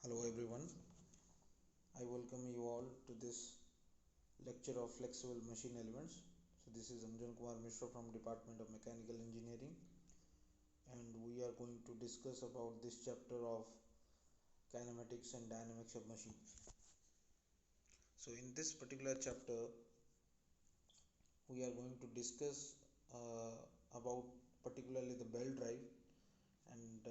Hello everyone, I welcome you all to this lecture of flexible machine elements. So this is Anjan Kumar Mishra from Department of Mechanical Engineering, and we are going to discuss about this chapter of kinematics and dynamics of machines. So in this particular chapter we are going to discuss uh, about particularly the belt drive and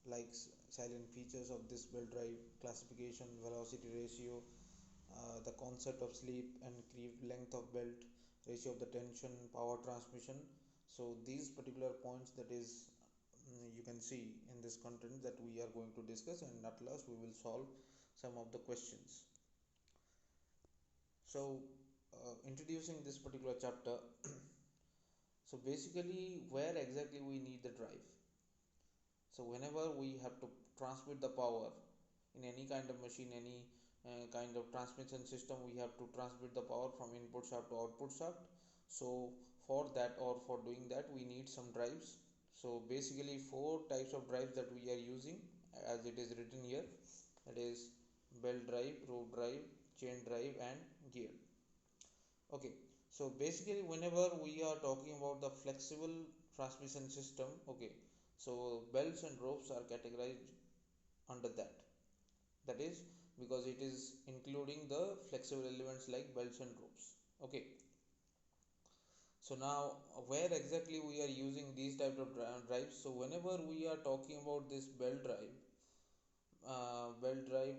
like silent features of this belt drive, classification, velocity ratio, the concept of slip and creep, length of belt, ratio of the tension, power transmission. So these particular points, that is, you can see in this content that we are going to discuss, and at last we will solve some of the questions. So introducing this particular chapter, so basically where exactly we need the drive. So whenever we have to transmit the power in any kind of machine, any kind of transmission system, we have to transmit the power from input shaft to output shaft. So for that, or for doing that, we need some drives. So basically four types of drives that we are using, as it is written here, that is belt drive, rope drive, chain drive and gear. Okay, so basically whenever we are talking about the flexible transmission system, okay, so belts and ropes are categorized under that. That is because it is including the flexible elements like belts and ropes. Okay, so now where exactly we are using these type of drives. So whenever we are talking about this belt drive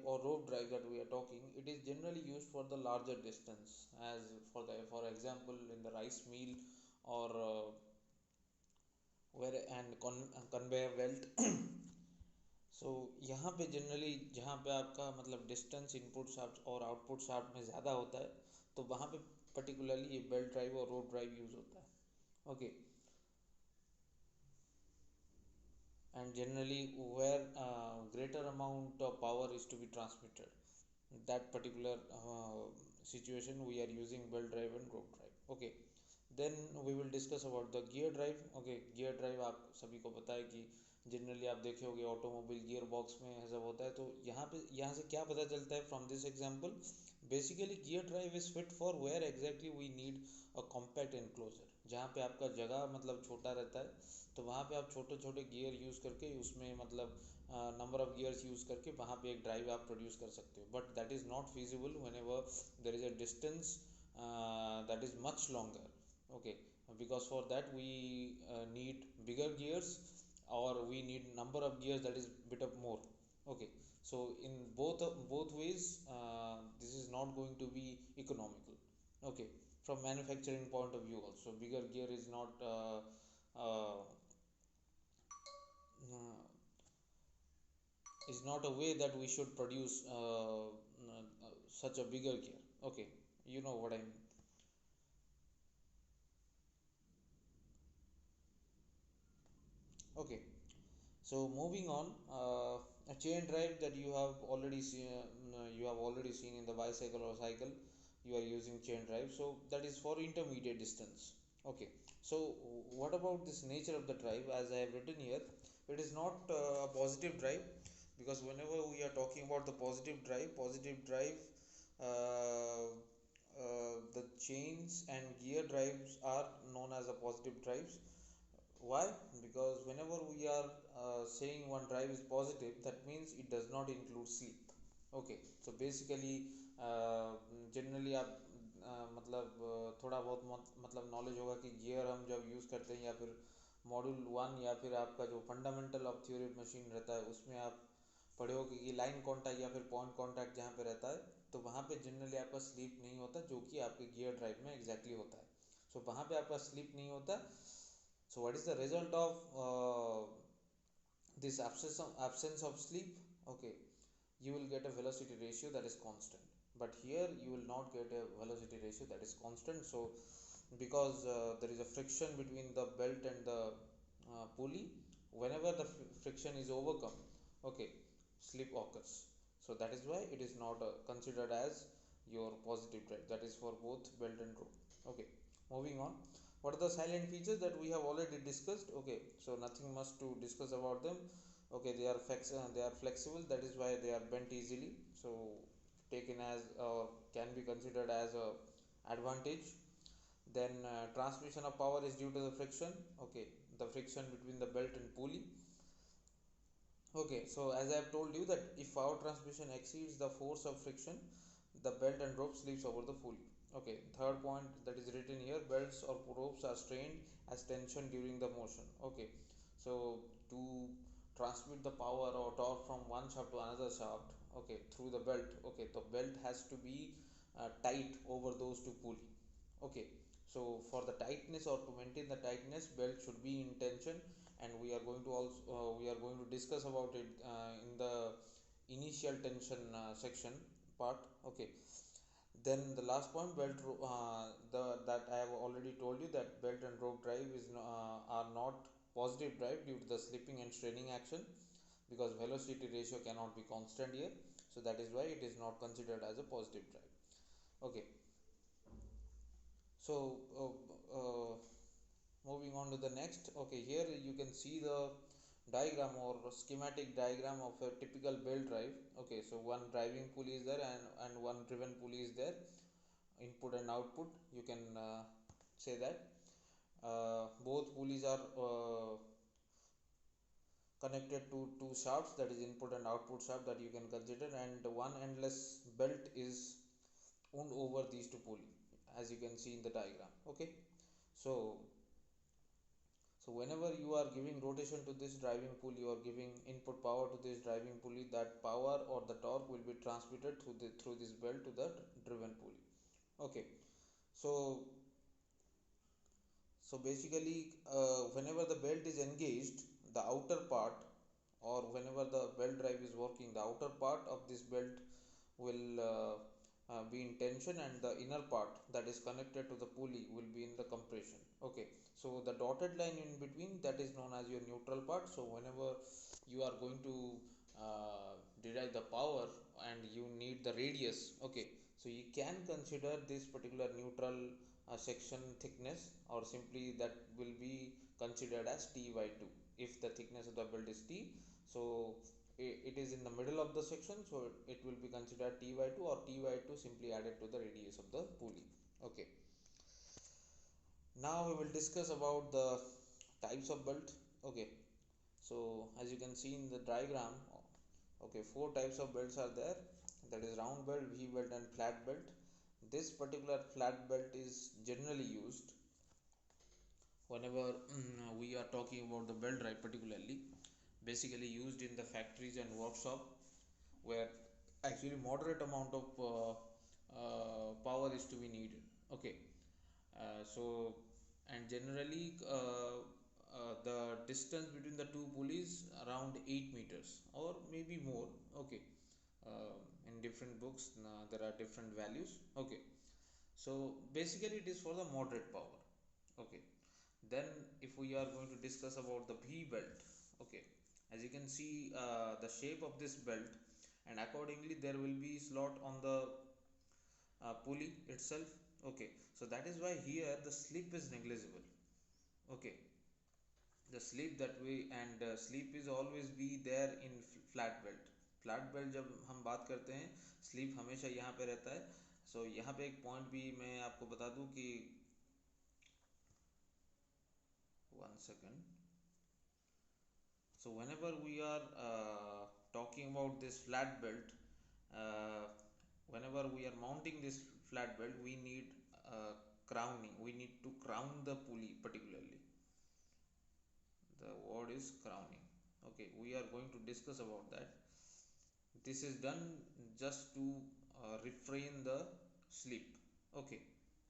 or rope drive that we are talking, it is generally used for the larger distance, as for example in the rice mill, or where and conveyor belt. सो यहाँ पे generally जहाँ पे आपका मतलब distance input shaft और output shaft में ज़्यादा होता है, तो वहाँ पे पर्टिकुलरली ये बेल्ट ड्राइव और रोप ड्राइव यूज़ होता है. Okay, and generally where greater amount of power is to be transmitted, that particular situation we are using belt drive and rope drive. Okay, then we will discuss about the gear drive. Okay, gear drive आप सभी को पता है कि generally आप देखे होंगे automobile gear box में सब होता है. तो यहाँ से क्या पता चलता है from this example, basically gear drive is fit for where exactly we need a compact enclosure, जहाँ पे आपका जगह मतलब छोटा रहता है, तो वहाँ पे आप छोटे छोटे गियर यूज़ करके उसमें मतलब नंबर ऑफ गियर्स यूज़ करके वहाँ पे एक ड्राइव आप प्रोड्यूस कर सकते हो. But that is not feasible when ever there is a distance that is much longer. Okay, because for that we need bigger gears, or we need number of gears that is bit of more. Okay, so in both ways this is not going to be economical. Okay, from manufacturing point of view also, bigger gear is not uh, is not a way that we should produce such a bigger gear. Okay, you know what I mean. Okay, so moving on, a chain drive that you have already seen in the bicycle or cycle, you are using chain drive. So that is for intermediate distance. Okay, so what about this nature of the drive? As I have written here, it is not a positive drive, because whenever we are talking about the positive drive, uh, the chains and gear drives are known as a positive drives. Why? Because whenever we are saying one drive is positive, that means it does not include sleep. Okay, so basically generally आप मतलब थोड़ा बहुत मतलब knowledge होगा कि gear हम जब use करते हैं, या फिर मॉड्यूल वन, या फिर आपका जो फंडामेंटल ऑफ थ्योरी मशीन रहता है उसमें आप पढ़े हो कि लाइन कॉन्टैक्ट या फिर पॉइंट कॉन्टैक्ट जहाँ पे रहता है, तो वहाँ पे जनरली आपका स्लीप नहीं होता, जो कि आपके गियर ड्राइव में एग्जैक्टली होता है. सो वहाँ पे आपका स्लीप नहीं होता. So what is the result of this absence of sleep? Okay, you will get a velocity ratio that is constant, but here you will not get a velocity ratio that is constant. So because there is a friction between the belt and the pulley, whenever the friction is overcome, okay, slip occurs. So that is why it is not considered as your positive drive. That is for both belt and rope. Okay, moving on, what are the silent features that we have already discussed? Okay, so nothing much to discuss about them. Okay, they are flexible, that is why they are bent easily, so taken as or can be considered as a advantage. Then transmission of power is due to the friction. Okay, the friction between the belt and pulley. Okay, so as I have told you that if power transmission exceeds the force of friction, the belt and rope slips over the pulley. Okay, third point that is written here: belts or ropes are strained as tension during the motion. Okay, so to transmit the power or torque from one shaft to another shaft, okay, through the belt, okay, the belt has to be tight over those two pulley. Okay, so for the tightness or to maintain the tightness, belt should be in tension, and we are going to also we are going to discuss about it in the initial tension section part. Okay, then the last point, the that I have already told you that belt and rope drive are not positive drive due to the slipping and straining action, because velocity ratio cannot be constant here, so that is why it is not considered as a positive drive. Okay, so moving on to the next. Okay, here you can see the diagram or schematic diagram of a typical belt drive. Okay, so one driving pulley is there, and one driven pulley is there, input and output, you can say that. Both pulleys are connected to two shafts, that is input and output shaft, that you can consider, and one endless belt is wound over these two pulley, as you can see in the diagram. Okay, so whenever you are giving rotation to this driving pulley or giving input power to this driving pulley, that power or the torque will be transmitted through this belt to the driven pulley. Okay, so basically, whenever the belt is engaged, the outer part, or whenever the belt drive is working, the outer part of this belt will be in tension, and the inner part that is connected to the pulley will be in the compression. Okay, so the dotted line in between, that is known as your neutral part. So whenever you are going to derive the power and you need the radius, okay, so you can consider this particular neutral section thickness, or simply that will be considered as t by 2 if the thickness of the belt is t. So it is in the middle of the section, so it will be considered t by 2, or t by 2 simply added to the radius of the pulley. Okay, now we will discuss about the types of belt. Okay, so as you can see in the diagram, okay, four types of belts are there, that is round belt, v belt, and flat belt. This particular flat belt is generally used whenever we are talking about the belt drive, particularly basically used in the factories and workshop, where actually moderate amount of power is to be needed. Okay, so and generally the distance between the two pulleys around 8 meters or maybe more. Okay, in different books there are different values. Okay, so basically it is for the moderate power. Okay, then if we are going to discuss about the V belt, okay, as you can see the shape of this belt, and accordingly there will be slot on the pulley itself. Okay, so that is why here the slip is negligible. Okay, the slip that way, and slip is always be there in flat belt. Flat belt जब हम बात करते हैं, sleep हमेशा यहाँ पे रहता है. सो यहाँ पे एक पॉइंट भी मैं आपको बता दूं कि 1 second. So whenever we are talking about this flat belt, uh, whenever we are mounting this flat belt, we need crowning. We need to crown the pulley particularly. The word is crowning. Okay, we are going to discuss about that. This is done just to refrain the slip. Okay,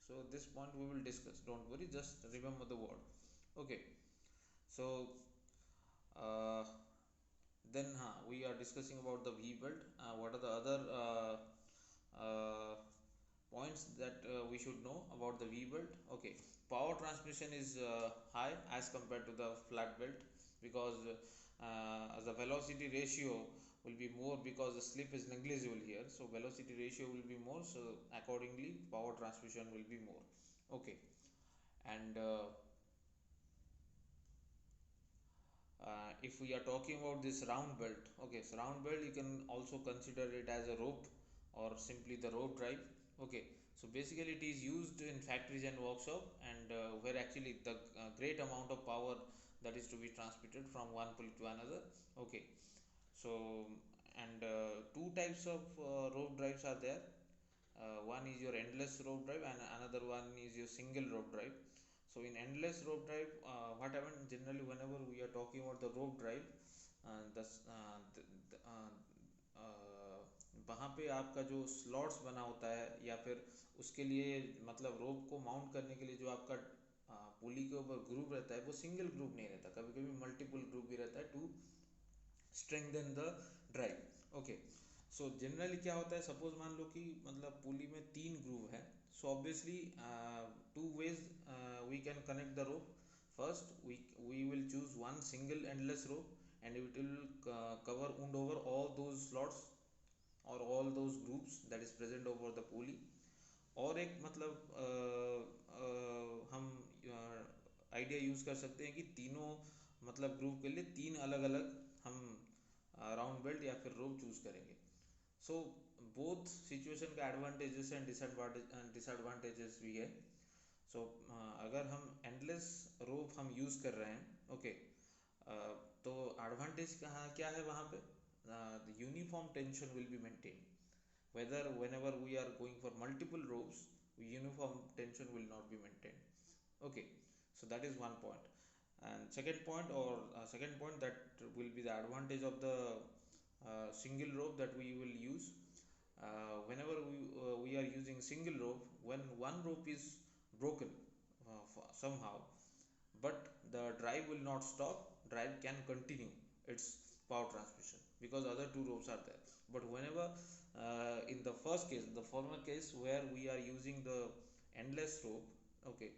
so this point we will discuss. Don't worry, just remember the word. Okay, so uh, then we are discussing about the V belt. What are the other uh, points that we should know about the V belt? Okay, power transmission is high as compared to the flat belt, because the velocity ratio will be more, because the slip is negligible here, so velocity ratio will be more, so accordingly power transmission will be more. Okay, and If we are talking about this round belt, okay, so round belt you can also consider it as a rope or simply the rope drive. Okay, so basically it is used in factories and workshop, and where actually the great amount of power that is to be transmitted from one pulley to another. Okay, so and two types of rope drives are there. One is your endless rope drive and another one is your single rope drive. So in endless rope drive, what happens generally whenever we are talking about the rope drive, वहाँ पे आपका जो slots बना होता है या फिर उसके लिए मतलब रोप को माउंट करने के लिए जो आपका पुली के ऊपर ग्रुप रहता है वो सिंगल ग्रुप नहीं रहता, कभी कभी मल्टीपल ग्रुप भी रहता है to strengthen the drive. Okay, so generally क्या होता है, सपोज मान लो कि मतलब पुली में तीन ग्रूव है, so obviously two ways we can connect the rope. First we will choose one single endless rope and it will cover wound over all those slots or all those groups that is present over the pulley. और एक मतलब हम idea use कर सकते हैं कि तीनों मतलब ग्रुप के लिए तीन अलग अलग हम राउंड बेल्ट या फिर रोप चूज़ करेंगे. सो बोथ सिचुएशन का एडवांटेजेस एंड डिसएडवांटेजेस भी है. सो अगर हम एंडलेस रोप हम यूज़ कर रहे हैं, ओके, तो एडवांटेज कहाँ क्या है वहाँ पे, the uniform tension will be maintain whether whenever we are going for multiple ropes, uniform tension will not be maintained. Okay, so that is one point. And second point, or second point that will be the advantage of the single rope that we will use. Whenever we are using single rope, when one rope is broken somehow, but the drive will not stop, drive can continue its power transmission because other two ropes are there. But whenever in the first case, the former case where we are using the endless rope, okay,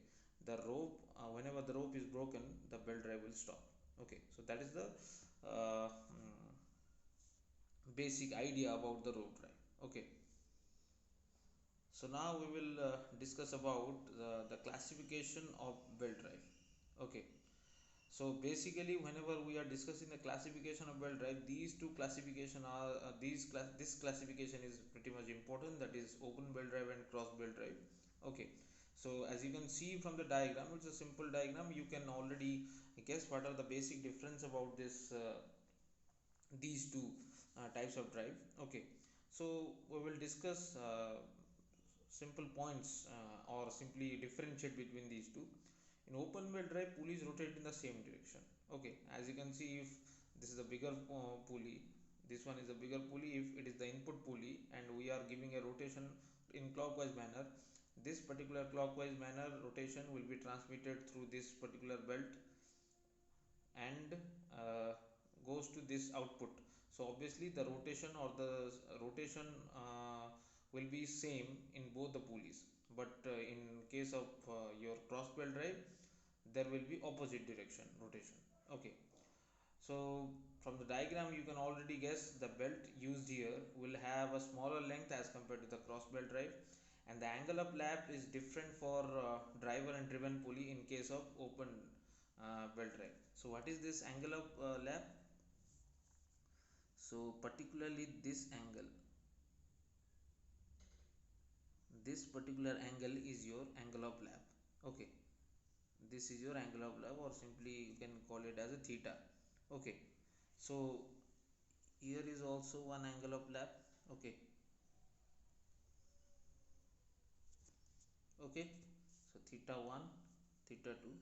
the rope whenever the rope is broken, the belt drive will stop. Okay, so that is the basic idea about the rope drive. Okay, so now we will discuss about the classification of belt drive. Okay, so basically whenever we are discussing the classification of belt drive, these two classification are this classification is pretty much important, that is open belt drive and cross belt drive. Okay, so as you can see from the diagram, it's a simple diagram, you can already guess what are the basic difference about this these two types of drive. Okay, so we will discuss simple points or simply differentiate between these two. In open wheel drive, pulleys rotate in the same direction. Okay, as you can see, if this is a bigger pulley, this one is a bigger pulley, if it is the input pulley and we are giving a rotation in clockwise manner, this particular clockwise manner rotation will be transmitted through this particular belt and goes to this output. So obviously the rotation or the rotation will be same in both the pulleys, but in case of your cross belt drive, there will be opposite direction rotation. Okay, so from the diagram you can already guess the belt used here will have a smaller length as compared to the cross belt drive, and the angle of lap is different for driver and driven pulley in case of open belt drive. So what is this angle of lap? So particularly this particular angle is your angle of lap. Okay, this is your angle of lap, or simply you can call it as a theta. Okay, so here is also one angle of lap. Okay, okay, so theta 1, theta 2,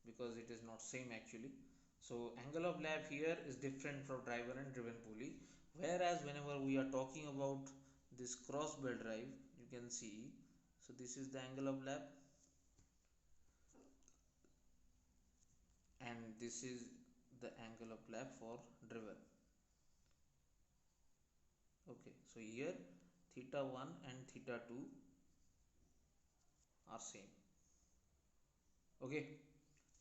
because it is not same actually. So angle of lap here is different for driver and driven pulley, whereas whenever we are talking about this cross belt drive, you can see, so this is the angle of lap and this is the angle of lap for driven. Okay, so here theta 1 and theta 2 are same. Okay,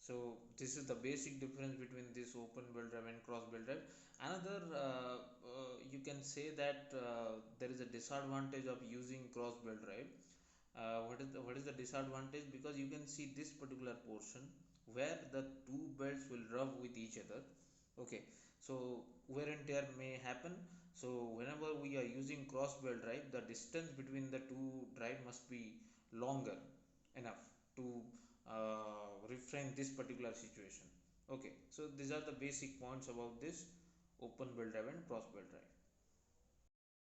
so this is the basic difference between this open belt drive and cross belt drive. Another you can say that there is a disadvantage of using cross belt drive. What is the disadvantage? Because you can see this particular portion, where the two belts will rub with each other. Okay, so wear and tear may happen. So whenever we are using cross belt drive, the distance between the two drive must be longer enough to refrain this particular situation. Okay, so these are the basic points about this open belt drive and cross belt drive.